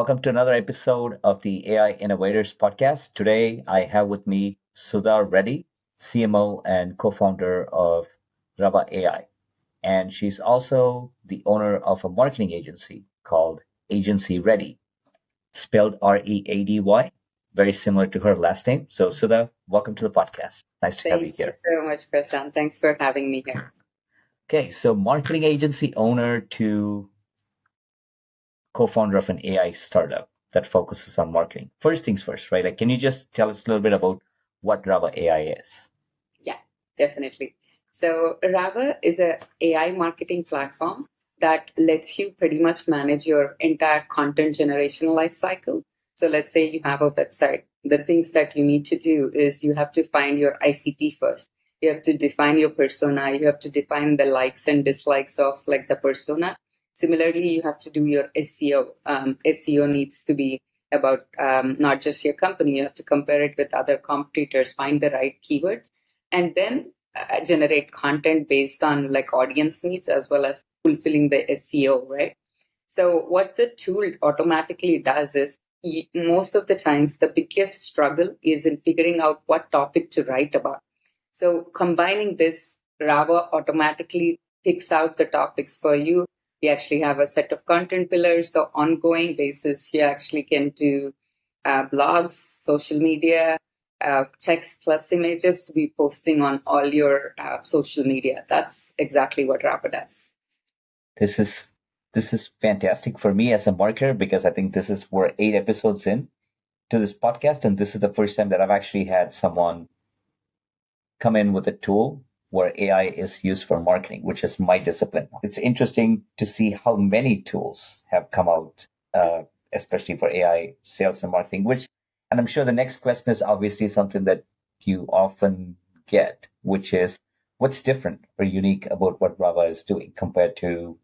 Welcome to another episode of the AI Innovators podcast. Today, I have with me Sudha Reddy, CMO and co founder of Rava AI. And she's also the owner of a marketing agency called Agency Ready, spelled Ready, very similar to her last name. So, Sudha, welcome to the podcast. Nice to have you Thank you here. so much, Prashant. Thanks for having me here. Okay, so marketing agency owner to co-founder of an AI startup that focuses on marketing. First things first, right? Like, can you just tell us a little bit about what Rava AI is? Yeah, definitely. So Rava is a AI marketing platform that lets you pretty much manage your entire content generation life cycle. So let's say you have a website. The things that you need to do is you have to find your ICP first. You have to define your persona. You have to define the likes and dislikes of like the persona. Similarly, you have to do your SEO. SEO needs to be about not just your company. You have to compare it with other competitors, find the right keywords, and then generate content based on like audience needs as well as fulfilling the SEO, right? So what the tool automatically does is most of the times the biggest struggle is in figuring out what topic to write about. So combining this, Rava automatically picks out the topics for you. You actually have a set of content pillars. So ongoing basis, you actually can do blogs, social media, text plus images to be posting on all your social media. That's exactly what Rava does. This is this is fantastic for me as a marketer because I think this is we're 8 episodes in to this podcast, and this is the first time that I've actually had someone come in with a tool where AI is used for marketing, which is my discipline. It's interesting to see how many tools have come out, especially for AI sales and marketing, and I'm sure the next question is obviously something that you often get, which is what's different or unique about what Rava is doing compared to,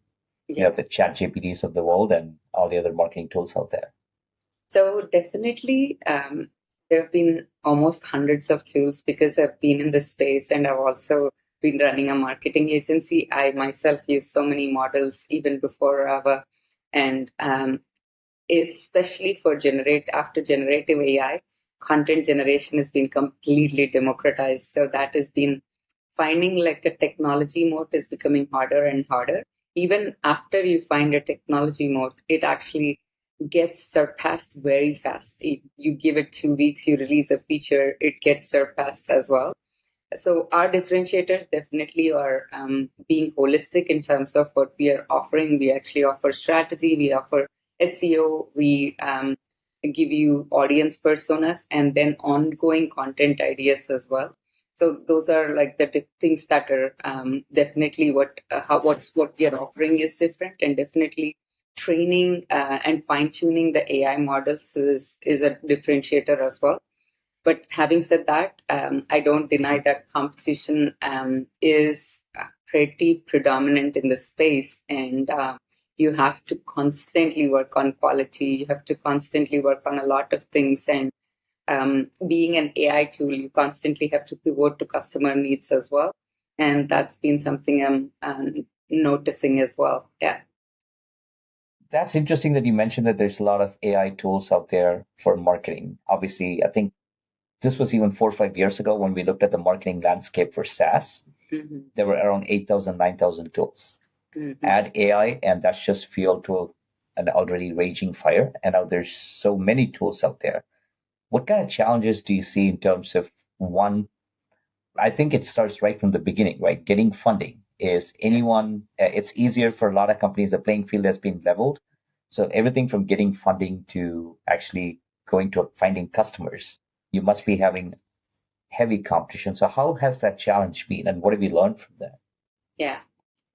Yeah. the chat GPTs of the world and all the other marketing tools out there. So definitely, there have been almost hundreds of tools because I've been in this space and I've also been running a marketing agency. I myself use so many models even before Rava, and especially for after generative AI, content generation has been completely democratized. So that has been finding like a technology mode is becoming harder and harder. Even after you find a technology mode, it actually gets surpassed very fast. You give it 2 weeks, you release a feature, it gets surpassed as well. So our differentiators definitely are being holistic in terms of what we are offering. We actually offer strategy, we offer SEO, we give you audience personas, and then ongoing content ideas as well. So those are like the things that are definitely what we are offering is different, and definitely training and fine tuning the AI models is a differentiator as well. But having said that, I don't deny that competition is pretty predominant in the space, and you have to constantly work on quality. You have to constantly work on a lot of things, and being an AI tool, you constantly have to pivot to customer needs as well, and that's been something I'm noticing as well. Yeah. That's interesting that you mentioned that there's a lot of AI tools out there for marketing. Obviously, I think this was even 4 or 5 years ago when we looked at the marketing landscape for SaaS. Mm-hmm. There were around 8,000, 9,000 tools. Mm-hmm. Add AI, and that's just fuel to an already raging fire. And now there's so many tools out there. What kind of challenges do you see in terms of one? I think it starts right from the beginning, right? Getting funding is it's easier for a lot of companies. The playing field has been leveled. So everything from getting funding to actually going to finding customers, you must be having heavy competition. So how has that challenge been, and what have you learned from that? Yeah.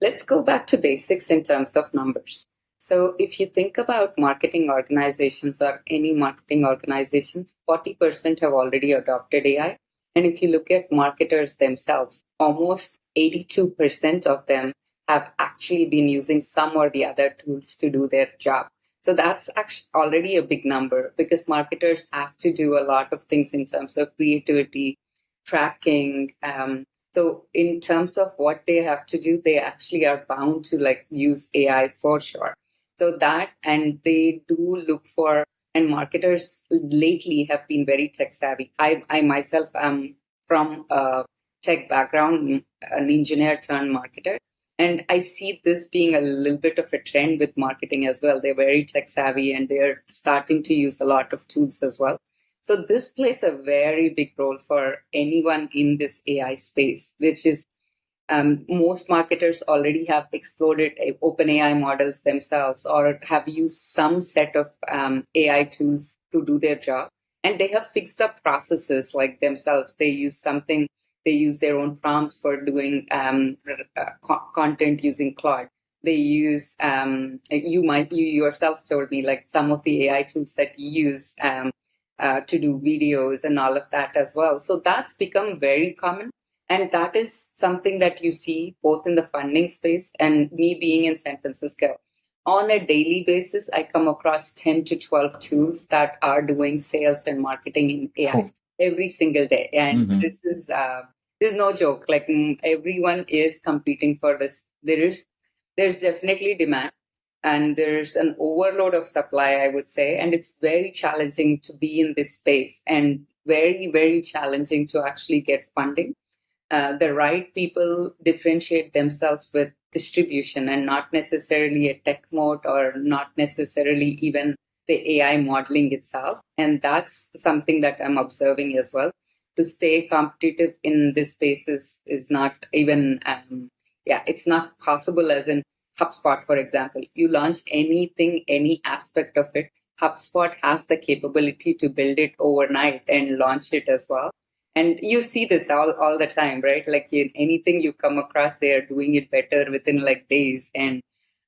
Let's go back to basics in terms of numbers. So, if you think about marketing organizations or any marketing organizations, 40% have already adopted AI. And if you look at marketers themselves, almost 82% of them have actually been using some or the other tools to do their job. So, that's actually already a big number because marketers have to do a lot of things in terms of creativity, tracking, so in terms of what they have to do, they actually are bound to like use AI for sure. So that, and they do look for, and marketers lately have been very tech savvy. I myself am from a tech background, an engineer turned marketer. And I see this being a little bit of a trend with marketing as well. They're very tech savvy and they're starting to use a lot of tools as well. So this plays a very big role for anyone in this AI space, which is most marketers already have explored open AI models themselves or have used some set of AI tools to do their job. And they have fixed up processes like themselves. They use something, they use their own prompts for doing content using Claude. They use, you yourself told me like some of the AI tools that you use to do videos and all of that as well. So that's become very common. And that is something that you see both in the funding space and me being in San Francisco. On a daily basis, I come across 10 to 12 tools that are doing sales and marketing in AI every single day. And this is no joke. Like everyone is competing for this. There's definitely demand and there's an overload of supply, I would say. And it's very challenging to be in this space and very, very challenging to actually get funding. The right people differentiate themselves with distribution and not necessarily a tech mode or not necessarily even the AI modeling itself. And that's something that I'm observing as well. To stay competitive in this space is not even, it's not possible. As in HubSpot, for example, you launch anything, any aspect of it, HubSpot has the capability to build it overnight and launch it as well. And you see this all the time, right? Like anything you come across, they are doing it better within like days. And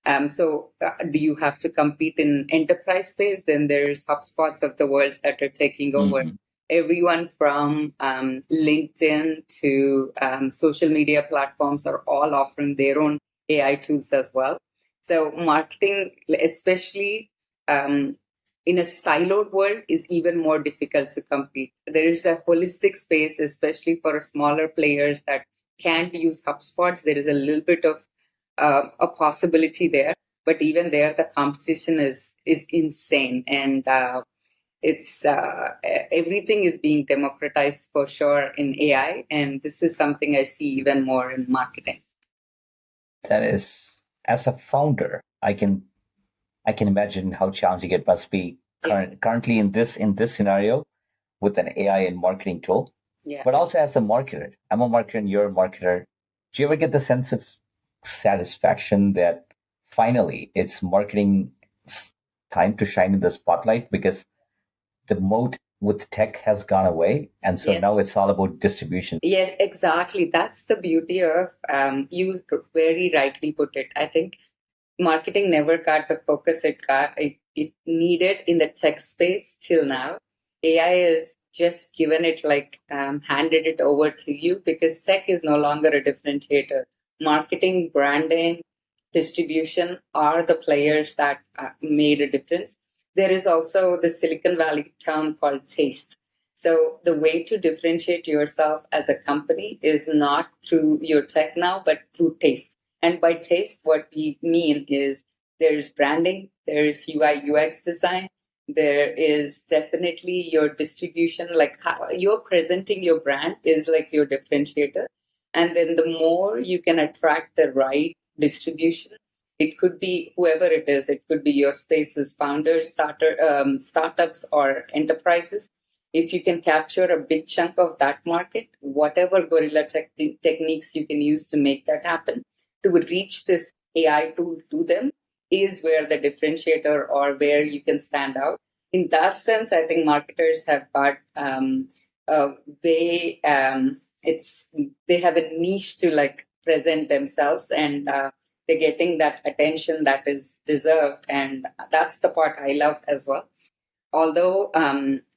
do you have to compete in enterprise space? Then there's HubSpots of the world that are taking over. Everyone from LinkedIn to social media platforms are all offering their own AI tools as well. So marketing, especially in a siloed world, is even more difficult to compete. There is a holistic space, especially for smaller players that can't use HubSpots. There is a little bit of a possibility there, but even there, the competition is insane, and it's everything is being democratized for sure in AI, and this is something I see even more in marketing. That is, as a founder, I can imagine how challenging it must be currently in this scenario with an AI and marketing tool. Yeah. But also as a marketer, I'm a marketer and you're a marketer. Do you ever get the sense of satisfaction that finally it's marketing time to shine in the spotlight because the moat with tech has gone away, and so now it's all about distribution? Yes, exactly. That's the beauty of you very rightly put it. I think marketing never got the focus it needed in the tech space till now. AI is just given it like handed it over to you because tech is no longer a differentiator. Marketing, branding, distribution are the players that made a difference. There is also the Silicon Valley term called taste. So the way to differentiate yourself as a company is not through your tech now, but through taste. And by taste, what we mean is there's branding, there's UI UX design, there is definitely your distribution, like how you're presenting your brand is like your differentiator. And then the more you can attract the right distribution, it could be whoever it is, it could be your space's founders, startups, or enterprises. If you can capture a big chunk of that market, whatever guerrilla techniques you can use to make that happen, to reach this AI tool to them, is where the differentiator or where you can stand out. In that sense, I think marketers have got they have a niche to like present themselves, and they're getting that attention that is deserved, and that's the part I love as well. Although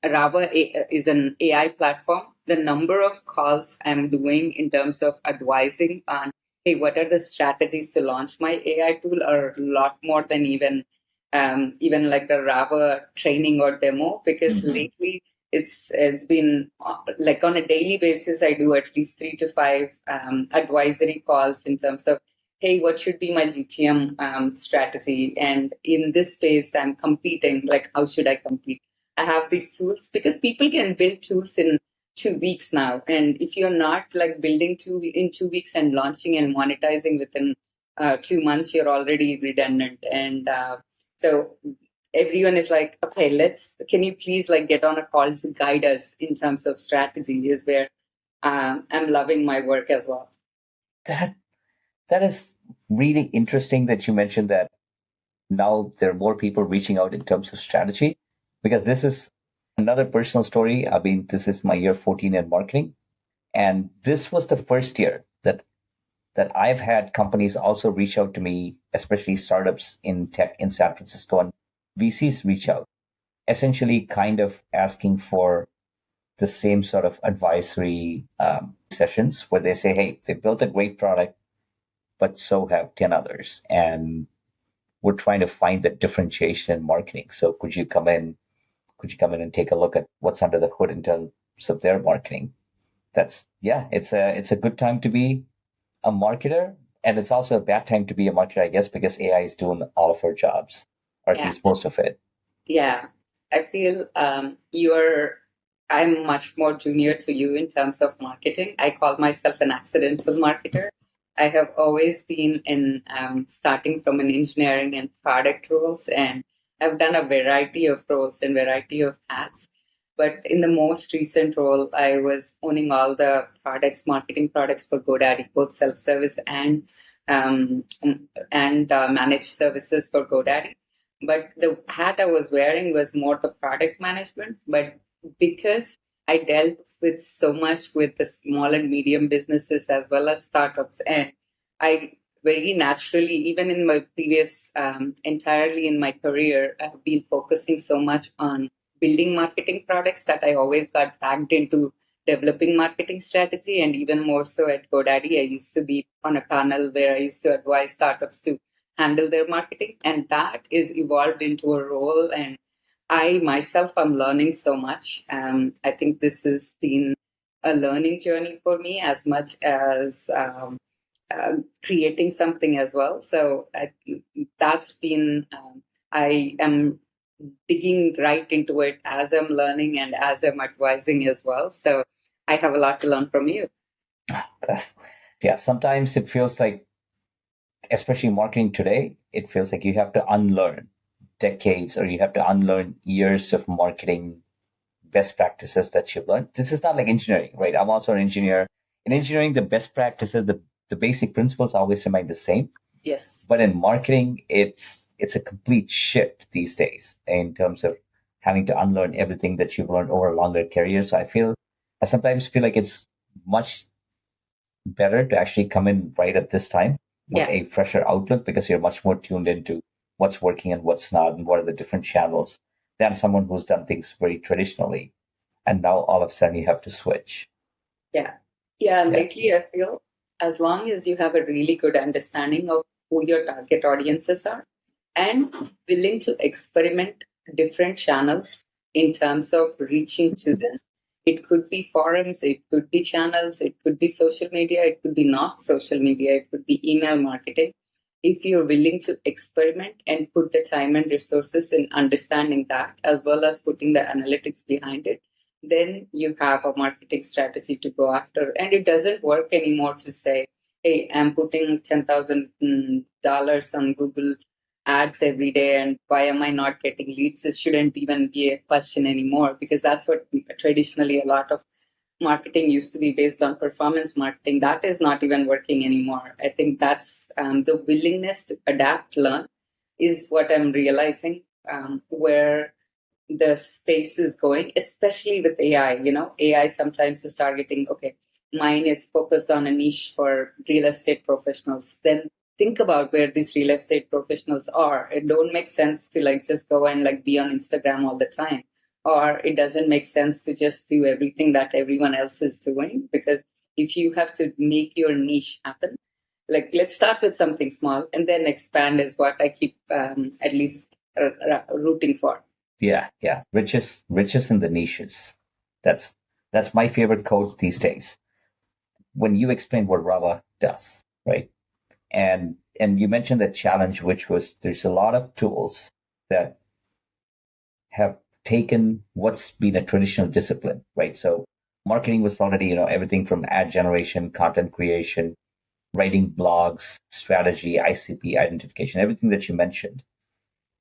Rava is an AI platform, the number of calls I'm doing in terms of advising on, hey, what are the strategies to launch my AI tool are a lot more than even like a Rava training or demo, because lately it's been like on a daily basis, I do at least 3 to 5 advisory calls in terms of, hey, what should be my GTM strategy? And in this space, I'm competing. Like, how should I compete? I have these tools because people can build tools in 2 weeks now. And if you're not like building in 2 weeks and launching and monetizing within 2 months, you're already redundant. And so everyone is like, okay, can you please like get on a call to guide us in terms of strategy is where I'm loving my work as well. That that is really interesting that you mentioned that now there are more people reaching out in terms of strategy, because this is another personal story. I mean, this is my year 14 in marketing, and this was the first year that I've had companies also reach out to me, especially startups in tech in San Francisco, and VCs reach out, essentially kind of asking for the same sort of advisory sessions where they say, hey, they built a great product, but so have 10 others. And we're trying to find the differentiation in marketing. So could you come in? Could you come in and take a look at what's under the hood in terms of their marketing? That's yeah, it's a good time to be a marketer, and it's also a bad time to be a marketer, I guess, because AI is doing all of our jobs, or at Yeah. least most of it. Yeah, I feel I'm much more junior to you in terms of marketing. I call myself an accidental marketer. I have always been in starting from an engineering and product roles, and I've done a variety of roles and variety of hats. But in the most recent role, I was owning all the products, marketing products for GoDaddy, both self-service um, and managed services for GoDaddy, but the hat I was wearing was more the product management. But because I dealt with so much with the small and medium businesses as well as startups, and I very naturally, even in my previous, entirely in my career, I've been focusing so much on building marketing products that I always got dragged into developing marketing strategy. And even more so at GoDaddy, I used to be on a panel where I used to advise startups to handle their marketing, and that is evolved into a role. And I myself am learning so much. I think this has been a learning journey for me as much as creating something as well. So that's been I am digging right into it as I'm learning and as I'm advising as well. So I have a lot to learn from you. Yeah, sometimes it feels like, especially marketing today, it feels like you have to unlearn decades, or you have to unlearn years of marketing best practices that you've learned. This is not like engineering, right? I'm also an engineer. In engineering, the best practices, the basic principles always remain the same. Yes. But in marketing, it's a complete shift these days in terms of having to unlearn everything that you've learned over a longer career. So I sometimes feel like it's much better to actually come in right at this time with Yeah. a fresher outlook, because you're much more tuned into what's working and what's not and what are the different channels than someone who's done things very traditionally. And now all of a sudden you have to switch. Yeah. Yeah. Yeah. Lately, I feel as long as you have a really good understanding of who your target audiences are and willing to experiment different channels in terms of reaching to them. It could be forums, it could be channels, it could be social media, it could be not social media, it could be email marketing. If you're willing to experiment and put the time and resources in understanding that, as well as putting the analytics behind it, then you have a marketing strategy to go after. And it doesn't work anymore to say, hey, I'm putting $10,000 on Google ads every day, and why am I not getting leads? It shouldn't even be a question anymore, because that's what traditionally a lot of marketing used to be based on performance marketing. That is not even working anymore. I think that's the willingness to adapt, learn is what I'm realizing, where the space is going, especially with AI. AI sometimes is targeting, okay, mine is focused on a niche for real estate professionals. Then think about where these real estate professionals are. It don't make sense to like just go and like be on Instagram all the time. Or it doesn't make sense to just do everything that everyone else is doing, because if you have to make your niche happen, like let's start with something small and then expand is what I keep at least rooting for. Yeah. Yeah. Riches in the niches. That's that's my favorite quote these days. When you explain what Rava does, right? And you mentioned that challenge, which was there's a lot of tools that have taken what's been a traditional discipline, right? So marketing was already, everything from ad generation, content creation, writing blogs, strategy, ICP, identification, everything that you mentioned.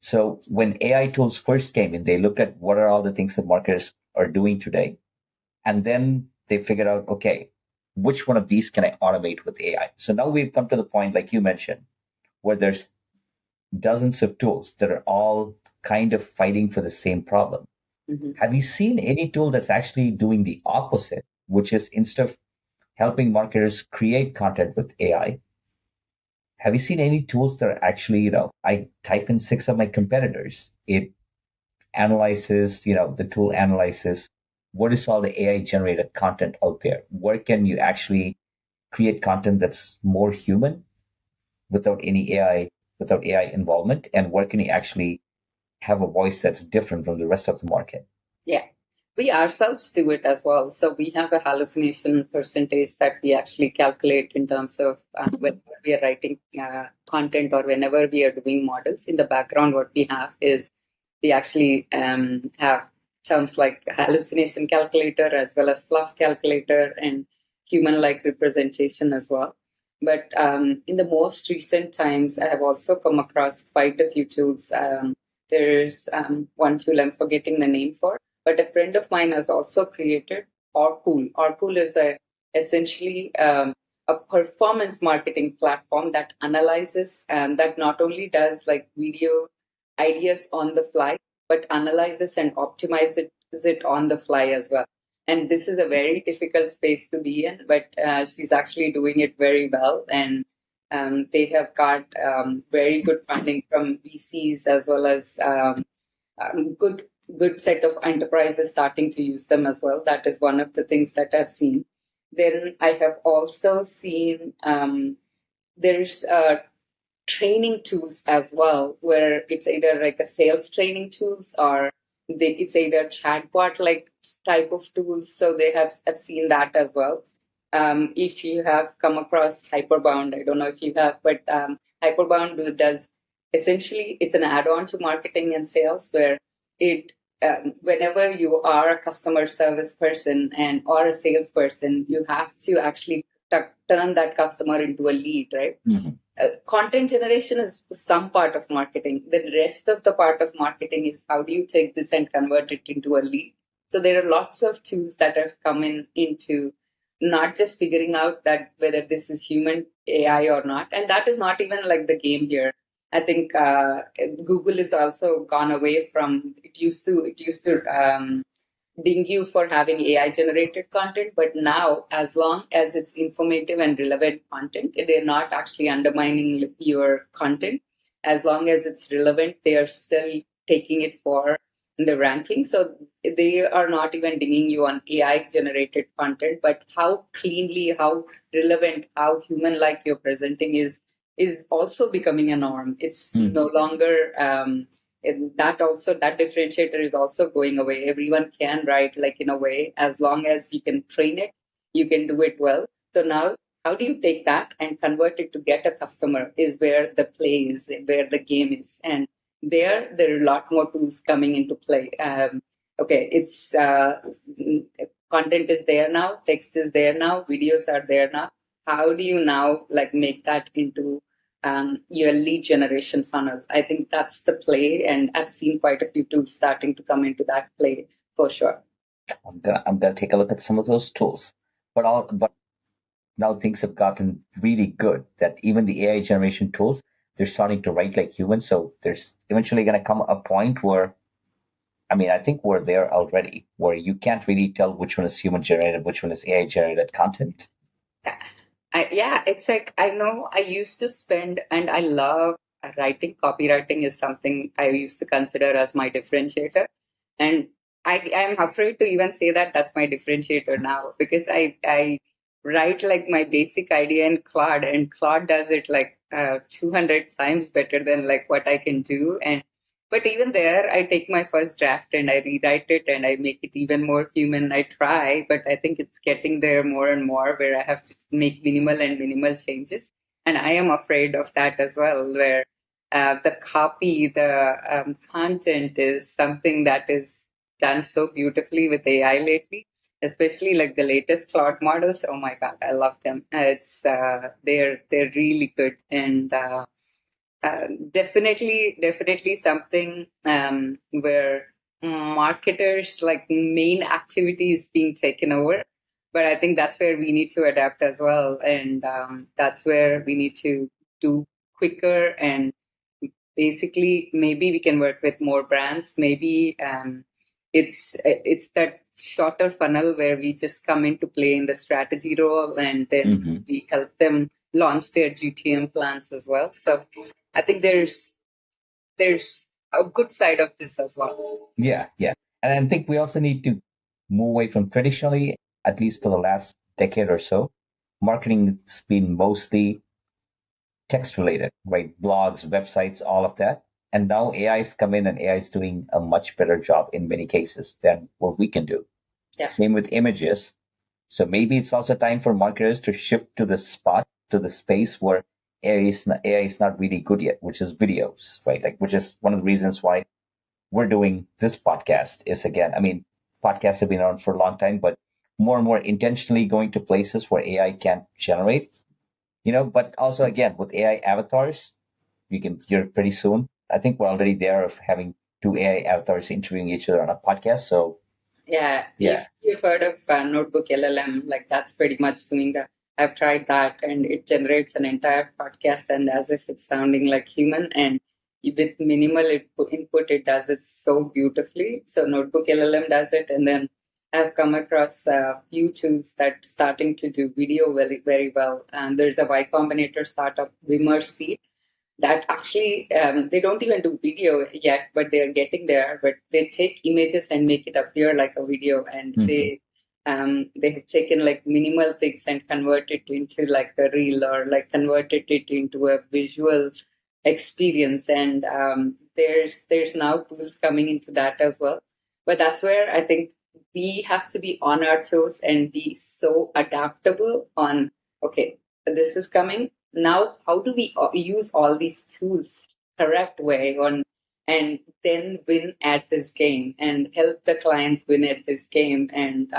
So when AI tools first came in, they looked at what are all the things that marketers are doing today. And then they figured out, okay, which one of these can I automate with AI? So now we've come to the point, like you mentioned, where there's dozens of tools that are all kind of fighting for the same problem. Mm-hmm. Have you seen any tool that's actually doing the opposite, which is instead of helping marketers create content with AI, have you seen any tools that are actually, I type in six of my competitors, it analyzes, the tool analyzes what is all the AI generated content out there? Where can you actually create content that's more human without any AI, without AI involvement? And where can you actually have a voice that's different from the rest of the market? Yeah, we ourselves do it as well. So we have a hallucination percentage that we actually calculate in terms of whenever we are writing content or whenever we are doing models. In the background, what we have is we actually have terms like hallucination calculator as well as fluff calculator and human-like representation as well. But in the most recent times, I have also come across quite a few tools. There's one tool I'm forgetting the name for, but a friend of mine has also created Orcool. Orcool is essentially a performance marketing platform that analyzes and that not only does like video ideas on the fly, but analyzes and optimizes it on the fly as well. And this is a very difficult space to be in, but she's actually doing it very well. And they have got very good funding from VCs as well as good set of enterprises starting to use them as well. That is one of the things that I've seen. Then I have also seen there's training tools as well, where it's either like a sales training tools or it's either chatbot like type of tools. So they have seen that as well. If you have come across Hyperbound, I don't know if you have, but Hyperbound does essentially it's an add-on to marketing and sales where it whenever you are a customer service person and or a salesperson, you have to actually turn that customer into a lead, right? Mm-hmm. Content generation is some part of marketing. The rest of the part of marketing is how do you take this and convert it into a lead? So there are lots of tools that have come into not just figuring out that whether this is human AI or not, and that is not even like the game here. I think Google has also gone away from it used to ding you for having AI generated content, but now, as long as it's informative and relevant content, they're not actually undermining your content. As long as it's relevant, they are still taking it for the ranking. So they are not even dinging you on AI generated content, but how cleanly, how relevant, how human like you're presenting is also becoming a norm. It's no longer and that differentiator is also going away. Everyone can write like in a way, as long as you can train it, you can do it well. So now how do you take that and convert it to get a customer is where the play is, where the game is. And there are a lot more tools coming into play. Okay, it's content is there now, text is there now, videos are there now. How do you now like make that into your lead generation funnel? I think that's the play, and I've seen quite a few tools starting to come into that play for sure. I'm gonna take a look at some of those tools. But now things have gotten really good that even the AI generation tools, they're starting to write like humans. So there's eventually gonna come a point where, I mean, I think we're there already, where you can't really tell which one is human generated, which one is AI generated content. Yeah, it's like I know I used to spend, and I love writing. Copywriting is something I used to consider as my differentiator, and I'm afraid to even say that that's my differentiator now because I write like my basic idea in Claude, and Claude does it like 200 times better than like what I can do, and but even there, I take my first draft and I rewrite it and I make it even more human. I try, but I think it's getting there more and more where I have to make minimal changes. And I am afraid of that as well, where the copy, the content is something that is done so beautifully with AI lately, especially like the latest Claude models. Oh my God, I love them. They're really good, and definitely something where marketers like main activity is being taken over. But I think that's where we need to adapt as well, and that's where we need to do quicker. And basically, maybe we can work with more brands. Maybe it's that shorter funnel where we just come into play in the strategy role, and then Hmm. we help them launch their GTM plans as well. So I think there's a good side of this as well. Yeah, yeah. And I think we also need to move away from traditionally, at least for the last decade or so, marketing's been mostly text related, right? Blogs, websites, all of that. And now AI's come in and AI is doing a much better job in many cases than what we can do. Yeah. Same with images. So maybe it's also time for marketers to shift to the spot, to the space where AI is not really good yet, which is videos, right? Like, which is one of the reasons why we're doing this podcast is again, I mean, podcasts have been around for a long time, but more and more intentionally going to places where AI can generate, but also again, with AI avatars, you can hear pretty soon. I think we're already there of having two AI avatars interviewing each other on a podcast. So Yeah, yeah. if you've heard of Notebook LLM, like that's pretty much doing that. I've tried that, and it generates an entire podcast, and as if it's sounding like human, and with minimal input, it does it so beautifully. So Notebook LLM does it, and then I've come across a few tools that starting to do video very very well. And there's a Y Combinator startup, Wimmer that actually they don't even do video yet, but they are getting there. But they take images and make it appear like a video, and Hmm. they have taken like minimal things and converted it into like a reel, or like converted it into a visual experience. And there's now tools coming into that as well. But that's where I think we have to be on our toes and be so adaptable on, okay, this is coming now, how do we use all these tools correct way on, and then win at this game and help the clients win at this game. And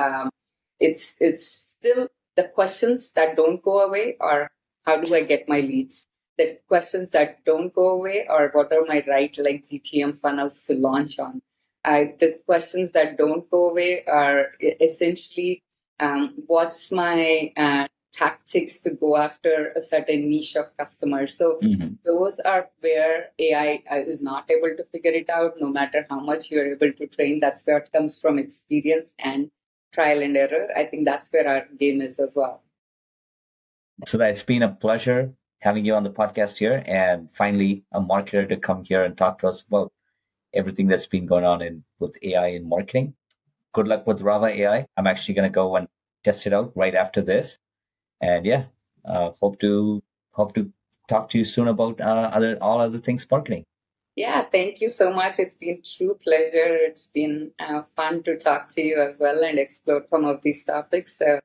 it's still the questions that don't go away are, how do I get my leads? The questions that don't go away are, what are my right like GTM funnels to launch on? The questions that don't go away are essentially, what's my tactics to go after a certain niche of customers. So Hmm. those are where AI is not able to figure it out, no matter how much you're able to train. That's where it comes from, experience and trial and error. I think that's where our game is as well. So that it's been a pleasure having you on the podcast here, and finally a marketer to come here and talk to us about everything that's been going on in with AI in marketing. Good luck with Rava AI. I'm actually going to go and test it out right after this. And yeah, hope to talk to you soon about all other things marketing. Yeah, thank you so much. It's been true pleasure. It's been fun to talk to you as well and explore some of these topics. So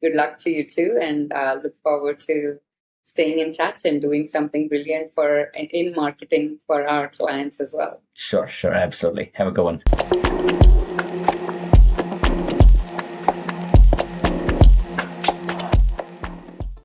good luck to you too, and look forward to staying in touch and doing something brilliant for in marketing for our clients as well. Sure, absolutely. Have a good one.